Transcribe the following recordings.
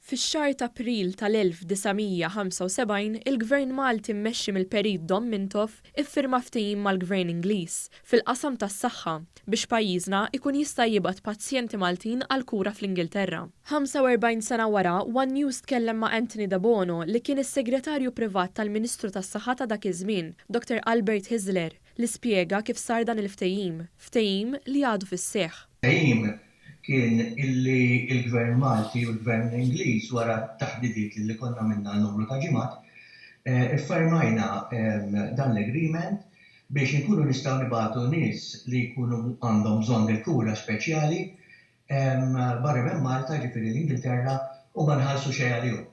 Fix-xahar ta' April tal-1975, il-Gvern Malti mmexxi mill-Perit Mintoff iffirma ftehim mal-Gvern Ingliż fil-qasam tas-saħħa biex pajjiżna ikun jista' jibgħat pazjenti Maltin għall-kura fl-Ingilterra. 45 sena wara, One News tkellem ma' Anthony De Bono li kien is-Segretarju Privat tal-Ministru tas-Saħħa ta' dak iż-żmien, DR.ALBERT Hyzler, li spjega kif sar dan il-ftehim, ftehim li għadu fis-seħħ. Kien illi il-Gvern Malti u l-Gvern Ingliż wara taħdidiet li konna minna numru ta' ġimgħat iffirmajna dan l-agreement biex inkunu nistgħu nibagħtu nies li jkunu għandhom bżonn il-kura speċjali barra minn Malta ġifieri l-Ingilterra u ma nħallsu xejn għalihom.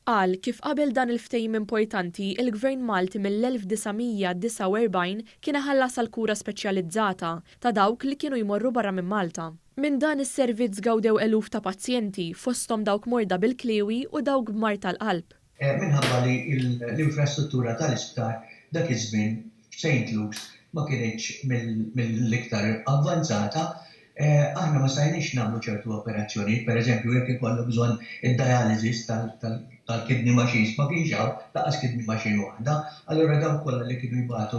Qal kif qabel dan il-ftehim importanti, il-Gvern Malti mill-1949 kien iħallas għall-kura speċjalizzata ta' dawk li kienu jmorru barra minn Malta. Minn dan is-servizz gawdew eluf ta' pazjenti fosthom dawk morda bil-kliewi u dawk b'mar tal-qalb. Minħabba li l-infrastruttura tal-isptar dak iż-żmien f'St. Luke's ma kienx mill-iktar avvanzata, aħna ma stajniex nagħmlu ċertu operazzjonijiet, pereżempju jekk ikollu bżonn id-dialysis tal-kidney machines ma kienx hawn laqas kidney machine waħda, allura dawk kollha li kienu jibagħtu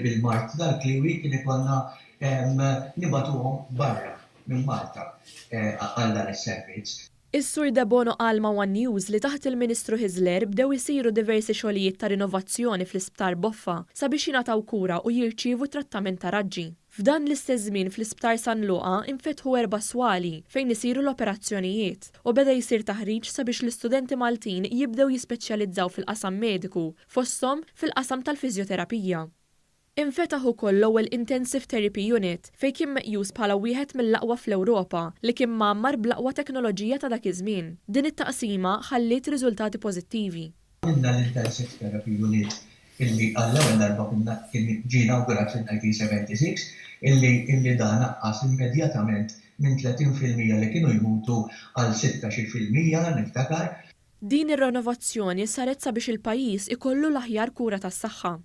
bil-mart tal-kliewi kien ikollna nibagħtuhom barra minn Malta għal dan is-servizz. Is-Sur De Bono qal ma' One News li taħt il-Ministru Hyzler bdew isiru diversi xogħlijiet ta' rinnovazzjoni fl-isptar Boffa sabiex jingħataw kura u jirċievu trattament ta' raġġi. F'dan l-istess żmien fl-isptar San Luqa infetħu 4 swali fejn isiru l-operazzjonijiet u beda jsir taħriġ sabiex l-istudenti Maltin jibdew jispeċjalizzaw fil-qasam mediku fosthom fil-qasam tal-fiżjoterapija. Infetaħ ukoll l-ewwel Intensive Therapy Unit fejn kien meqjus bħala wieħed mill-aqwa fl-Ewropa li kien mgħammar bl-aqwa teknoloġija ta' dak iż-żmien. Din it-taqsima ħalliet riżultati pożittivi. Għandna l-Intensive Therapy Unit illi għall-ewwel darba kien ġie inawgurat fil-1976 illi dan naqqas immedjatament minn 30% li kienu jmutu għal 16% niftakar. Din ir-rinnovazzjoni saret sabiex il-pajjiż ikollu l-aħjar kura tas-saħħa.